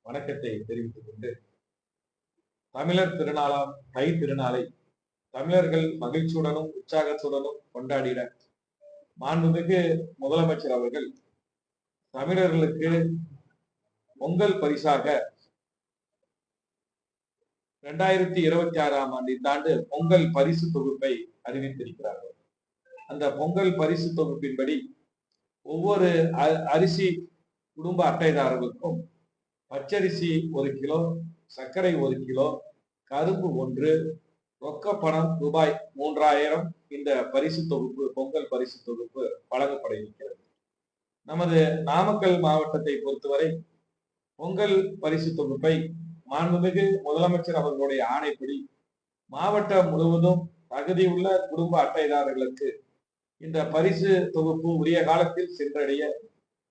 வணக்கத்தை தெரிவித்துக் கொண்டு தமிழர் திருநாளாம் தை திருநாளை தமிழர்கள் மகிழ்ச்சியுடனும் உற்சாகத்துடனும் கொண்டாடிட மாண்புமிகு முதலமைச்சர் அவர்கள் தமிழர்களுக்கு பொங்கல் பரிசாக 2026ஆம் ஆண்டு இந்த ஆண்டு பொங்கல் பரிசு தொகுப்பை அறிவித்திருக்கிறார்கள். அந்த பொங்கல் பரிசு தொகுப்பின்படி ஒவ்வொரு அரிசி குடும்ப அட்டைதாரர்களுக்கும் பச்சரிசி 1 கிலோ, சர்க்கரை 1 கிலோ, கரும்பு 1, ரொக்க பணம் ரூபாய் 3000 இந்த பரிசு தொகுப்பு பொங்கல் பரிசு தொகுப்பு வழங்கப்பட இருக்கிறது. நமது நாமக்கல் மாவட்டத்தை பொறுத்தவரை பொங்கல் பரிசு தொகுப்பை மாண்புமிகு முதலமைச்சர் அவர்களுடைய ஆணைப்படி மாவட்டம் முழுவதும் தகுதியுள்ள குடும்ப அட்டைதாரர்களுக்கு இந்த பரிசு தொகுப்பு உரிய காலத்தில் சென்றடைய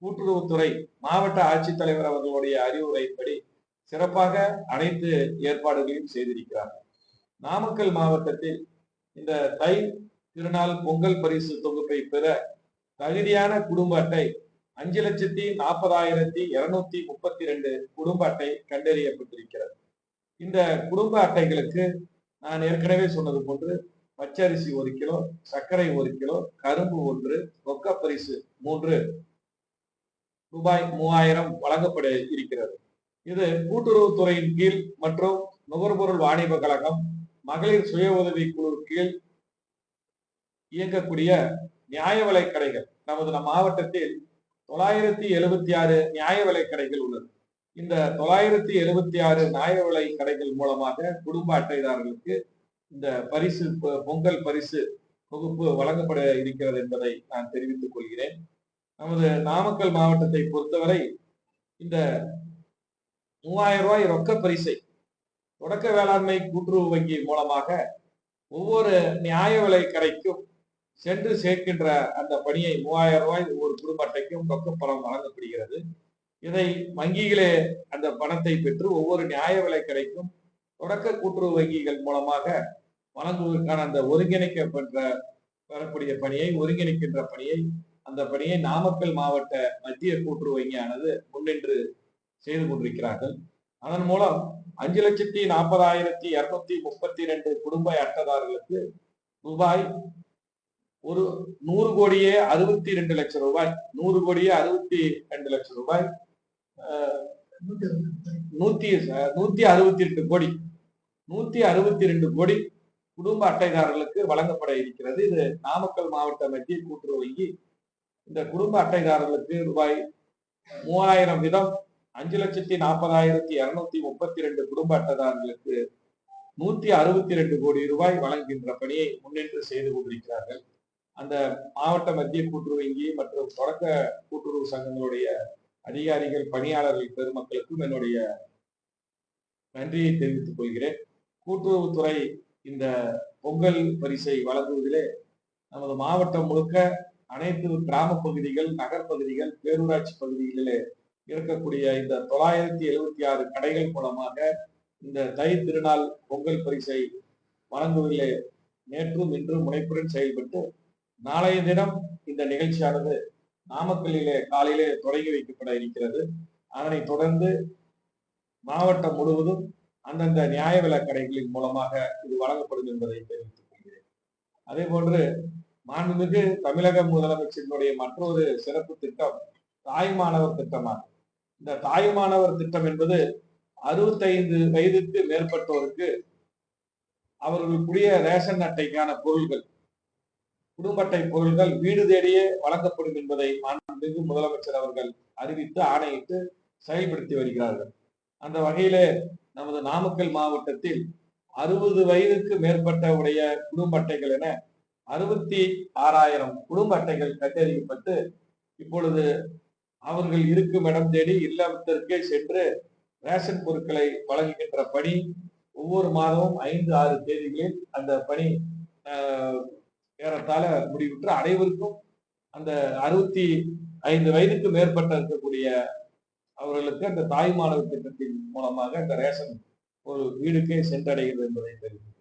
கூட்டுறவுத்துறை மாவட்ட ஆட்சித்தலைவர் அவர்களுடைய அறிவுரைப்படி சிறப்பாக அனைத்து ஏற்பாடுகளையும் செய்திருக்கிறார்கள். நாமக்கல் மாவட்டத்தில் இந்த தை திருநாள் பொங்கல் பரிசு தொகுப்பை பெற தகுதியான குடும்ப அட்டை 5,40,232 குடும்ப அட்டை கண்டறியப்பட்டிருக்கிறது. இந்த குடும்ப அட்டைகளுக்கு நான் ஏற்கனவே சொன்னது போன்று பச்சரிசி 1 கிலோ, சர்க்கரை 1 கிலோ, கரும்பு 1, ரொக்க பரிசு 3 ரூபாய் 3000 வழங்கப்பட இருக்கிறது. இது கூட்டுறவுத்துறையின் கீழ் மற்றும் நுகர்பொருள் வாணிப கழகம் மகளிர் சுய உதவி குழு கீழ் இயங்கக்கூடிய நியாய விலை கடைகள் நம் மாவட்டத்தில் 976 நியாய விலை கடைகள் உள்ளது. இந்த 976 நியாய விலை கடைகள் மூலமாக குடும்ப அட்டைதாரர்களுக்கு இந்த பரிசு பொங்கல் பரிசு தொகுப்பு வழங்கப்பட இருக்கிறது என்பதை நான் தெரிவித்துக் கொள்கிறேன். நமது நாமக்கல் மாவட்டத்தை பொறுத்தவரை இந்த 3000 ரூபாய் ரொக்க பரிசை தொடக்க வேளாண்மை கூட்டுறவு வங்கி மூலமாக ஒவ்வொரு நியாய விலை கடைக்கும் சென்று சேர்க்கின்ற அந்த பணியை 3000 ரூபாய் ஒவ்வொரு குடும்ப அட்டைக்கும் ரொக்க பணம் வழங்கப்படுகிறது. இதை வங்கிகளே அந்த பணத்தை பெற்று ஒவ்வொரு நியாய விலை கடைக்கும் தொடக்க கூட்டுறவு வங்கிகள் மூலமாக வழங்குவதற்கான அந்த ஒருங்கிணைக்கப்பட்ட வரக்கூடிய பணியை ஒருங்கிணைக்கின்ற பணியை அந்த பணியை நாமக்கல் மாவட்ட மத்திய கூட்டுறவு வங்கியானது முன்னின்று செய்து கொண்டிருக்கிறார்கள். அதன் மூலம் 5,40,232 குடும்ப அட்டைதாரர்களுக்கு ரூபாய் 100 கோடியே 62 லட்சம் ரூபாய் 100 கோடியே 62 லட்சம் ரூபாய் 162 கோடி குடும்ப அட்டைதாரர்களுக்கு வழங்கப்பட இருக்கிறது. இது நாமக்கல் மாவட்ட மத்திய கூட்டுறவு வங்கி இந்த குடும்ப அட்டைதாரர்களுக்கு ரூபாய் 3000 வீதம் 5,40,232 குடும்ப அட்டைதாரர்களுக்கு 162 கோடி ரூபாய் வழங்குகின்ற பணியை முன்னின்று செய்து கொண்டிருக்கிறார்கள். அந்த மாவட்ட மத்திய கூட்டுறவு வங்கி மற்றும் தொடக்க கூட்டுறவு சங்கங்களுடைய அதிகாரிகள் பணியாளர்கள் பெருமக்களுக்கும் என்னுடைய நன்றியை தெரிவித்துக் கொள்கிறேன். கூட்டுறவுத்துறை இந்த பொங்கல் பரிசை வழங்குவதிலே நமது மாவட்டம் முழுக்க அனைத்து கிராம பகுதிகள், நகர்பகுதிகள், பேரூராட்சி பகுதிகளிலே இருக்கக்கூடிய இந்த 976 கடைகள் மூலமாக இந்த தை திருநாள் பொங்கல் பரிசை வழங்குவதிலே நேற்றும் இன்றும் முனைப்புடன் செயல்பட்டு நாளைய தினம் இந்த நிகழ்ச்சியானது நாமக்கல்லிலே காலையிலே தொடங்கி வைக்கப்பட இருக்கிறது. அதனை தொடர்ந்து மாவட்டம் முழுவதும் அந்தந்த நியாய விலை கடைகளின் மூலமாக இது வழங்கப்படும் என்பதை தெரிவித்துக் கொள்கிறேன். அதே போன்று மாண்புமிகு தமிழக முதலமைச்சரினுடைய மற்றொரு சிறப்பு திட்டம் தாய்மானவர் திட்டமாகும். இந்த தாய்மானவர் திட்டம் என்பது 65 வயதுக்கு மேற்பட்டோருக்கு அவர்களுக்குரிய ரேஷன் அட்டைக்கான பொருள்கள், குடும்ப அட்டை பொருள்கள் வீடு தேடியே வழங்கப்படும் என்பதை மாண்புமிகு முதலமைச்சர் அவர்கள் அறிவித்து ஆணையிட்டு செயல்படுத்தி வருகிறார்கள். அந்த வகையிலே நமது நாமக்கல் மாவட்டத்தில் 60 வயதுக்கு மேற்பட்ட உடைய குடும்ப அட்டைகள் என 66,000 குடும்ப அட்டைகள் கண்டறியப்பட்டு இப்பொழுது அவர்கள் இருக்கும் இடம் தேடி இல்லத்திற்கே சென்று ரேஷன் பொருட்களை வழங்குகின்ற பணி ஒவ்வொரு மாதமும் 5-6 தேதிகளில் அந்த பணி ஏறத்தாழ முடிவுற்று அனைவருக்கும் அந்த 65 வயதுக்கு மேற்பட்ட இருக்கக்கூடிய அவர்களுக்கு அந்த தாய்மானவர் திட்டத்தின் மூலமாக அந்த ரேஷன் ஒரு வீடுக்கே சென்றடைகிறது என்பதை தெரிவித்து